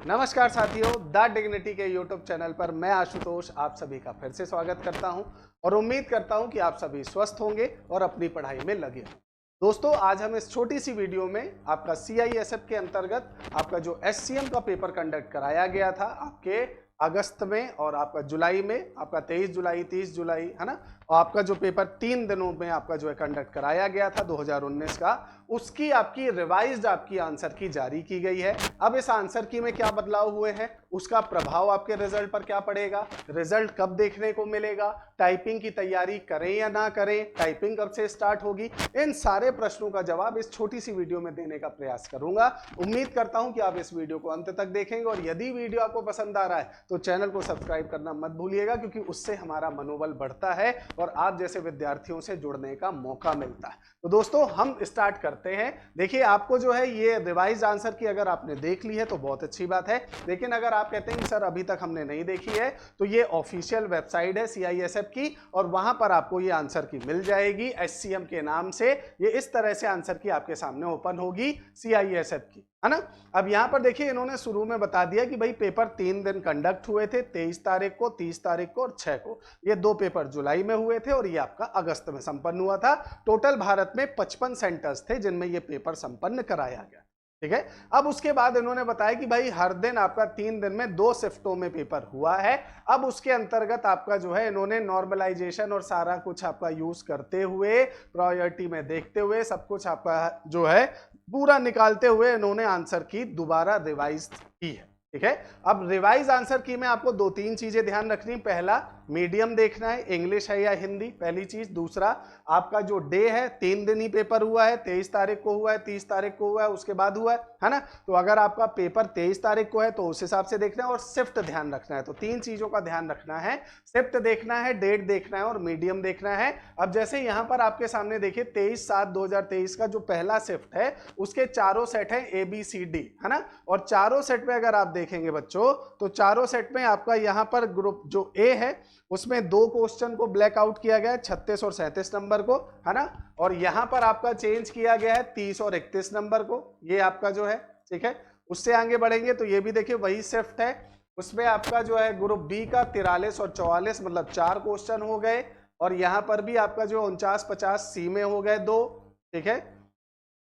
नमस्कार साथियों, the dignity के यूट्यूब चैनल पर मैं आशुतोष आप सभी का फिर से स्वागत करता हूं और उम्मीद करता हूं कि आप सभी स्वस्थ होंगे और अपनी पढ़ाई में लगे हों। दोस्तों, आज हम इस छोटी सी वीडियो में आपका CISF के अंतर्गत आपका जो SCM का पेपर कंडक्ट कराया गया था आपके अगस्त में और आपका जुलाई में, आपका 23 जुलाई 30 जुलाई है ना, और आपका जो पेपर 3 दिनों में आपका जो है कंडक्ट कराया गया था 2019 का, उसकी आपकी रिवाइज्ड आपकी आंसर की जारी की गई है। अब इस आंसर की में क्या बदलाव हुए हैं, उसका प्रभाव आपके रिजल्ट पर क्या पड़ेगा, रिजल्ट कब देखने को मिलेगा, टाइपिंग की तैयारी करें या ना करें, टाइपिंग कब से स्टार्ट होगी, इन सारे प्रश्नों का जवाब इस छोटी सी वीडियो में देने का प्रयास करूंगा। उम्मीद करता हूं कि आप इस वीडियो को अंत तक देखेंगे और यदि वीडियो आपको पसंद आ रहा है तो चैनल को सब्सक्राइब करना मत भूलिएगा, क्योंकि उससे हमारा मनोबल बढ़ता है और आप जैसे विद्यार्थियों से जुड़ने का मौका मिलता है। तो दोस्तों, हम स्टार्ट करते हैं। देखिए, आपको जो है ये रिवाइज आंसर की अगर आपने देख ली है तो बहुत अच्छी बात है, लेकिन अगर आप कहते हैं कि सर अभी तक हमने नहीं देखी है, तो ये ऑफिशियल वेबसाइट है CISF की और वहां पर आपको ये आंसर की मिल जाएगी SCM के नाम से। ये इस तरह से आंसर की आपके सामने ओपन होगी CISF की, है ना। अब यहां पर देखिए, इन्होंने शुरू में बता दिया कि भाई पेपर 3 दिन कंडक्ट हुए थे, 23 तारीख को, 30 तारीख को और 6 को। ये 2 पेपर जुलाई में हुए थे और ये आपका अगस्त में संपन्न हुआ था। टोटल भारत में 55 सेंटर्स थे जिनमें ये पेपर संपन्न कराया गया। ठीक है। अब उसके बाद इन्होंने बताया कि भाई हर दिन आपका 3 दिन में 2 शिफ्टों में पेपर हुआ है। अब उसके अंतर्गत आपका जो है इन्होंने नॉर्मलाइजेशन और सारा कुछ आपका यूज करते हुए, प्रायोरिटी में देखते हुए, सब कुछ आपका जो है पूरा निकालते हुए इन्होंने आंसर की दोबारा रिवाइज की है। ठीक है। अब रिवाइज आंसर की में आपको 2-3 चीजें ध्यान रखनी। पहला, मीडियम देखना है, इंग्लिश है या हिंदी, पहली चीज। दूसरा, आपका जो डे है, 3 दिन ही पेपर हुआ है, 23 तारीख को हुआ है, 30 तारीख को हुआ है, उसके बाद हुआ है ना। तो अगर आपका पेपर 23 तारीख को है तो उस हिसाब से देखना है और शिफ्ट ध्यान रखना है। तो 3 चीजों का ध्यान रखना है, शिफ्ट देखना है, डेट देखना है और मीडियम देखना है। अब जैसे यहां पर आपके सामने देखिए 23/7/2023 का जो पहला शिफ्ट है उसके चारों सेट है ABCD, है ना। और चारों सेट में अगर आप देखेंगे बच्चों, तो चारों सेट में आपका यहां पर ग्रुप जो A है उसमें 2 क्वेश्चन को ब्लैकआउट किया गया है, 36 और 37 नंबर को, है ना। और यहां पर आपका चेंज किया गया है 30 और 31 नंबर को, ये आपका जो है। ठीक है। उससे आगे बढ़ेंगे तो ये भी देखिए वही शिफ्ट है, उसमें आपका जो है ग्रुप B का 43 और 44 मतलब 4 क्वेश्चन हो गए। और यहां पर भी आपका जो 49-50 C में हो गए 2। ठीक है।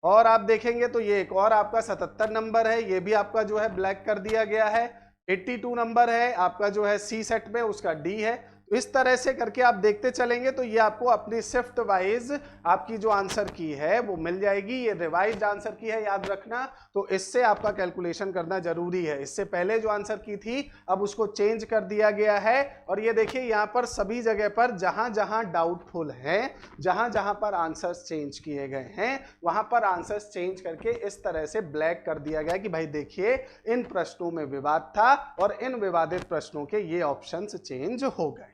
और आप देखेंगे तो ये एक और आपका 77 नंबर है, ये भी आपका जो है ब्लैक कर दिया गया है। 82 नंबर है आपका जो है C सेट में, उसका D है। तो इस तरह से करके आप देखते चलेंगे तो ये आपको अपनी शिफ्ट वाइज आपकी जो आंसर की है वो मिल जाएगी। ये रिवाइज्ड आंसर की है, याद रखना। तो इससे आपका कैलकुलेशन करना जरूरी है। इससे पहले जो आंसर की थी अब उसको चेंज कर दिया गया है। और ये देखिए यहाँ पर सभी जगह पर जहां जहां डाउटफुल है, जहां जहां पर आंसर्स चेंज किए गए हैं, वहां पर आंसर्स चेंज करके इस तरह से ब्लैक कर दिया गया कि भाई देखिए इन प्रश्नों में विवाद था और इन विवादित प्रश्नों के ये ऑप्शंस चेंज हो गए।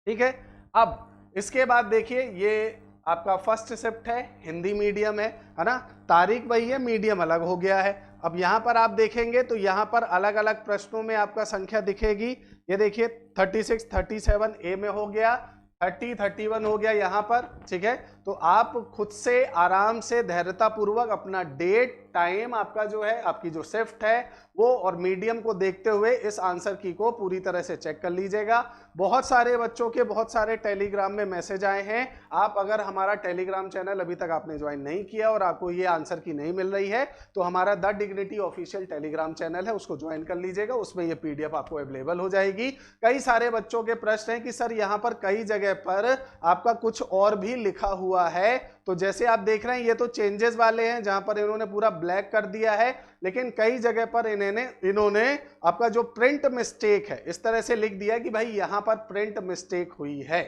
ठीक है। अब इसके बाद देखिए, ये आपका फर्स्ट शिफ्ट है, हिंदी मीडियम है ना। तारीख वही है, मीडियम अलग हो गया है। अब यहां पर आप देखेंगे तो यहां पर अलग अलग प्रश्नों में आपका संख्या दिखेगी। ये देखिए 36 37 A में हो गया, 30 31 हो गया यहां पर। ठीक है। तो आप खुद से आराम से धैर्यतापूर्वक अपना डेट, टाइम, आपका जो है आपकी जो शिफ्ट है वो और मीडियम को देखते हुए इस आंसर की को पूरी तरह से चेक कर लीजिएगा। बहुत सारे बच्चों के बहुत सारे टेलीग्राम में मैसेज आए हैं। आप अगर हमारा टेलीग्राम चैनल अभी तक आपने ज्वाइन नहीं किया और आपको ये आंसर की नहीं मिल रही है तो हमारा the dignity official Telegram channel है, उसको ज्वाइन कर लीजिएगा। उसमें ये PDF आपको अवेलेबल हो जाएगी। कई सारे बच्चों के प्रश्न हैं कि सर यहाँ पर कई जगह पर आपका कुछ और भी लिखा हुआ है। तो जैसे आप देख रहे हैं ये तो चेंजेस वाले हैं जहां पर इन्होंने पूरा ब्लैक कर दिया है, लेकिन कई जगह पर इन्होंने आपका जो प्रिंट मिस्टेक है इस तरह से लिख दिया है कि भाई यहां पर प्रिंट मिस्टेक हुई है।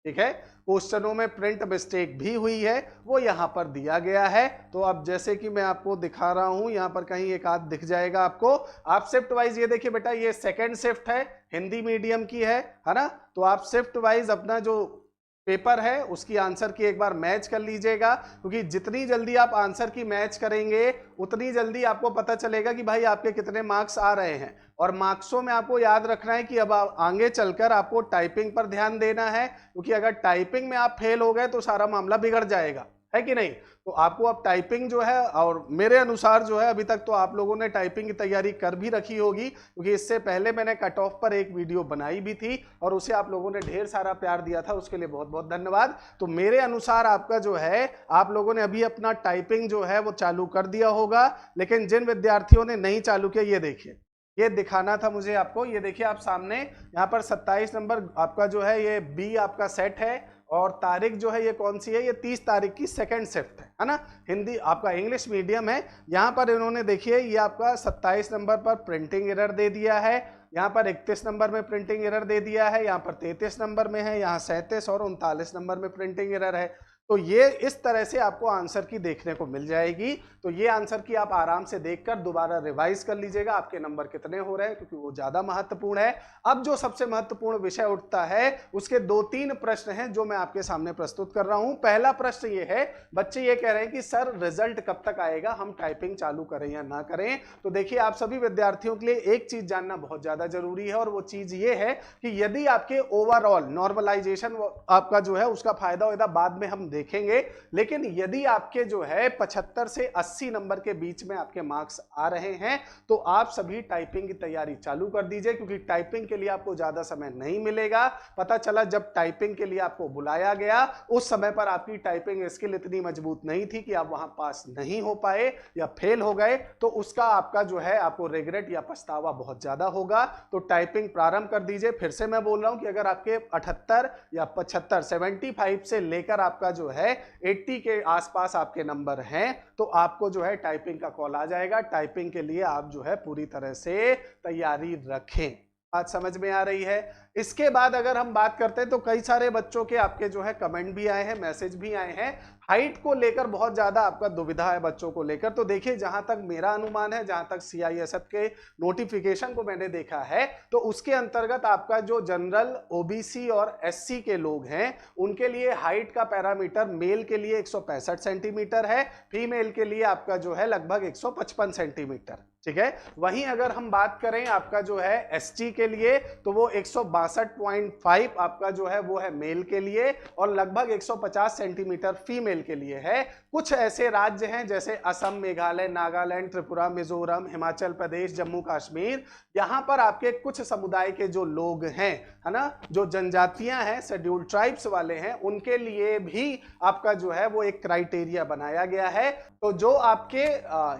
ठीक है। क्वेश्चनों में प्रिंट मिस्टेक भी हुई है, वो यहां पर दिया गया है। तो अब जैसे कि मैं आपको दिखा रहा हूं, यहां पर कहीं एक आध दिख जाएगा आपको। आप शिफ्ट वाइज ये देखिए बेटा, ये सेकंड शिफ्ट है, हिंदी मीडियम की है ना। तो आप शिफ्ट वाइज अपना जो पेपर है उसकी आंसर की एक बार मैच कर लीजिएगा, क्योंकि जितनी जल्दी आप आंसर की मैच करेंगे उतनी जल्दी आपको पता चलेगा कि भाई आपके कितने मार्क्स आ रहे हैं। और मार्क्सों में आपको याद रखना है कि अब आगे चलकर आपको टाइपिंग पर ध्यान देना है, क्योंकि अगर टाइपिंग में आप फेल हो गए तो सारा मामला बिगड़ जाएगा, है कि नहीं। तो आपको अब टाइपिंग जो है, और मेरे अनुसार जो है अभी तक तो आप लोगों ने टाइपिंग की तैयारी कर भी रखी होगी, क्योंकि इससे पहले मैंने कट ऑफ पर एक वीडियो बनाई भी थी और उसे आप लोगों ने ढेर सारा प्यार दिया था, उसके लिए बहुत बहुत धन्यवाद। तो मेरे अनुसार आपका जो है, आप लोगों ने अभी अपना टाइपिंग जो है वो चालू कर दिया होगा। लेकिन जिन विद्यार्थियों ने नहीं चालू किया, ये देखिए, ये दिखाना था मुझे आपको। ये देखिए आप सामने यहाँ पर 27 नंबर आपका जो है ये बी आपका सेट है, और तारीख जो है ये कौन सी है, ये 30 तारीख की सेकंड शिफ्ट है ना। हिंदी आपका इंग्लिश मीडियम है। यहाँ पर इन्होंने देखिए ये आपका 27 नंबर पर प्रिंटिंग एरर दे दिया है, यहाँ पर 31 नंबर में प्रिंटिंग एरर दे दिया है, यहाँ पर 33 नंबर में है, यहाँ 37 और 39 नंबर में प्रिंटिंग एरर है। तो ये इस तरह से आपको आंसर की देखने को मिल जाएगी। तो ये आंसर की आप आराम से देखकर दोबारा रिवाइज कर लीजिएगा, आपके नंबर कितने हो रहे हैं, क्योंकि वो ज्यादा महत्वपूर्ण है। अब जो सबसे महत्वपूर्ण विषय उठता है, उसके 2-3 प्रश्न हैं जो मैं आपके सामने प्रस्तुत कर रहा हूं। पहला प्रश्न ये है, बच्चे ये कह रहे हैं कि सर रिजल्ट कब तक आएगा, हम टाइपिंग चालू करें या ना करें। तो देखिए आप सभी विद्यार्थियों के लिए एक चीज जानना बहुत ज्यादा जरूरी है, और वो चीज ये है कि यदि आपके ओवरऑल नॉर्मलाइजेशन आपका जो है उसका फायदा होगा, बाद में हम देखेंगे। लेकिन यदि आपके जो है 75 से 80 नंबर के बीच में आपके मार्क्स आ रहे हैं, तो आप सभी टाइपिंग की तैयारी चालू कर दीजिए, क्योंकि टाइपिंग के लिए आपको ज्यादा समय नहीं मिलेगा। पता चला जब टाइपिंग के लिए आपको बुलाया गया, उस समय पर आपकी टाइपिंग स्किल इतनी मजबूत नहीं थी कि आप वहां पास नहीं हो पाए या फेल हो गए, तो उसका आपका जो है आपको रिग्रेट या पछतावा बहुत ज्यादा होगा। तो टाइपिंग प्रारंभ कर दीजिए। फिर से मैं बोल रहा हूं कि अगर आपके 78 या 75 75 से लेकर आपका जो है 80 के आसपास आपके नंबर हैं, तो आपको जो है टाइपिंग का कॉल आ जाएगा। टाइपिंग के लिए आप जो है पूरी तरह से तैयारी रखें। बात समझ में आ रही है। इसके बाद अगर हम बात करते हैं, तो कई सारे बच्चों के आपके जो है कमेंट भी आए हैं, मैसेज भी आए हैं। हाइट को लेकर बहुत ज्यादा आपका दुविधा है बच्चों को लेकर। तो देखिए जहां तक मेरा अनुमान है, जहां तक CISF के नोटिफिकेशन को मैंने देखा है, तो उसके अंतर्गत आपका जो जनरल, OBC और SC के लोग हैं, उनके लिए हाइट का पैरामीटर मेल के लिए 165 सेंटीमीटर है, फीमेल के लिए आपका जो है लगभग 155 सेंटीमीटर। ठीक है। वहीं अगर हम बात करें आपका जो है ST के लिए, तो वो 162.5 आपका जो है वो है मेल के लिए, और लगभग 150 सेंटीमीटर फीमेल के लिए है। कुछ ऐसे राज्य हैं जैसे असम, मेघालय, नागालैंड, त्रिपुरा, मिजोरम, हिमाचल प्रदेश, जम्मू कश्मीर, यहां पर आपके कुछ समुदाय के जो लोग हैं, है ना, जो जनजातियां हैं, शेड्यूल्ड ट्राइब्स वाले हैं, उनके लिए भी आपका जो है वो एक क्राइटेरिया बनाया गया है। तो जो आपके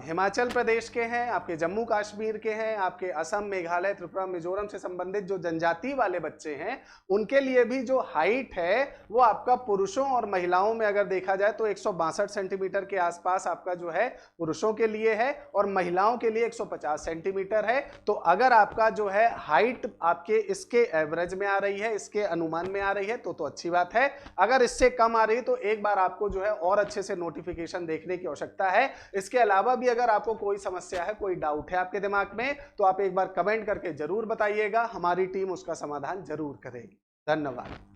हिमाचल प्रदेश के हैं, आपके जम्मू कश्मीर के हैं, आपके असम, मेघालय, त्रिपुरा, मिजोरम से संबंधित जो जनजाति वाले बच्चे हैं, उनके लिए भी जो हाइट है वो आपका पुरुषों और महिलाओं में अगर देखा जाए तो 162 सेंटीमीटर के आसपास आपका जो है पुरुषों के लिए है, और महिलाओं के लिए 150 सेंटीमीटर है। तो अगर आपका जो है हाइट आपके इसके एवरेज में आ रही है, इसके अनुमान में आ रही है, तो अच्छी बात है। अगर इससे कम आ रही है तो एक बार आपको जो है और अच्छे से नोटिफिकेशन देखने की आवश्यकता है। इसके अलावा भी अगर आपको कोई समस्या है, कोई डाउट है आपके दिमाग में, तो आप एक बार कमेंट करके जरूर बताइएगा, हमारी टीम उसका समाधान जरूर करेगी। धन्यवाद।